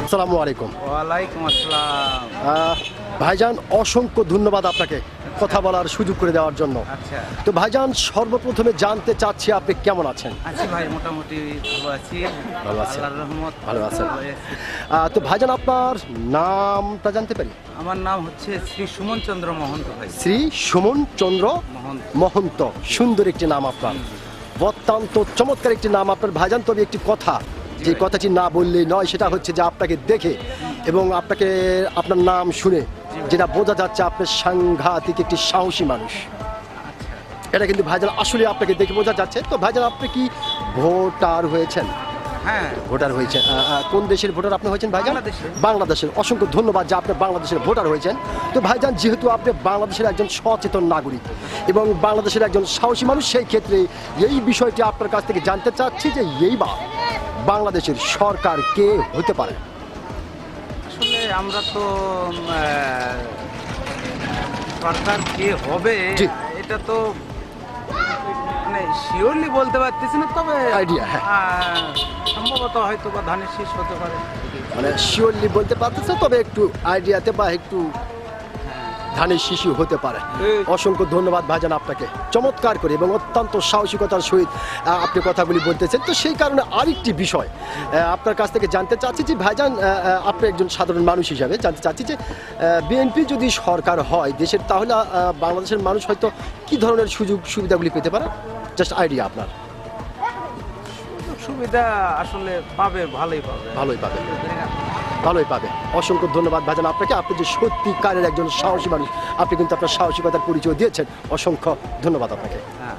আসসালামু আলাইকুম। ওয়ালাইকুম আসসালাম। ভাইজান অসংখ্য ধন্যবাদ আপনাকে কথা বলার সুযোগ করে দেওয়ার জন্য। আচ্ছা, তো ভাইজান সর্বপ্রথমে জানতে চাচ্ছি আপনি কেমন আছেন? আছি ভাই, মোটামুটি ভালো আছি। ভালো আছেন? আল্লাহর রহমত ভালো আছেন। ভালোই আছি। তো ভাইজান আপনার নামটা জানতে পারি? আমার নাম হচ্ছে শ্রী সুমন চন্দ্র মহন্ত ভাই। শ্রী সুমন চন্দ্র মহন্ত। মহন্ত, সুন্দর একটি নাম আপনার, অত্যন্ত চমৎকার একটি নাম আপনার ভাইজান। তবে একটি কথা, যে কথাটি না বললেই নয়, সেটা হচ্ছে যে আপনাকে দেখে এবং আপনার নাম শুনে যেটা বোঝা যাচ্ছে আপনার সাংঘাতিক একটি সাহসী মানুষ। এটা কিন্তু ভাইজান আসলে আপনাকে দেখে বোঝা যাচ্ছে। তো ভাইজান আপনি কি ভোটার হয়েছেন? হ্যাঁ, ভোটার হয়েছেন। কোন দেশের ভোটার আপনি হয়েছেন ভাইজান? বাংলাদেশের। বাংলাদেশের। অসংখ্য ধন্যবাদ যে আপনি বাংলাদেশের ভোটার হয়েছেন। তো ভাইজান যেহেতু আপনি বাংলাদেশের একজন সচেতন নাগরিক এবং বাংলাদেশের একজন সাহসী মানুষ, সেই ক্ষেত্রে এই বিষয়টি আপনার কাছ থেকে জানতে চাচ্ছি যে এইবার বাংলাদেশের সরকার কে হতে পারে? আসলে আমরা তো সরকার কে হবে জি। এটা তো মানে শিওরলি বলতে পারতেছি না, তবে Idea, হ্যাঁ। সম্ভবত হয়তো বা ধানের শীষ হতে পারে। মানে শিওরলি বলতে পারতেছে, তবে একটু আইডিয়াতে বা একটু ধানের শিশু হতে পারে। অসংখ্য ধন্যবাদ ভাইজান আপনাকে, চমৎকার করে এবং অত্যন্ত সাহসিকতার সহিত আপনি কথাগুলি বলতেছেন। তো সেই কারণে আরেকটি বিষয় আপনার কাছ থেকে জানতে চাচ্ছি যে ভাইজান, আপনি একজন সাধারণ মানুষ হিসাবে জানতে চাচ্ছি যে বিএনপি যদি সরকার হয় দেশের, তাহলে বাংলাদেশের মানুষ হয়তো কী ধরনের সুযোগ সুবিধাগুলি পেতে পারে? জাস্ট আইডিয়া আপনার। সুবিধা আসলে পাবে, ভালোই পাবে। ভালোই পাবে, ভালোই পাবে। অসংখ্য ধন্যবাদ ভাইজান আপনাকে। আপনি যে সত্যিকারের একজন সাহসী মানুষ, আপনি কিন্তু আপনার সাহসিকতার পরিচয় দিয়েছেন। অসংখ্য ধন্যবাদ আপনাকে। হ্যাঁ।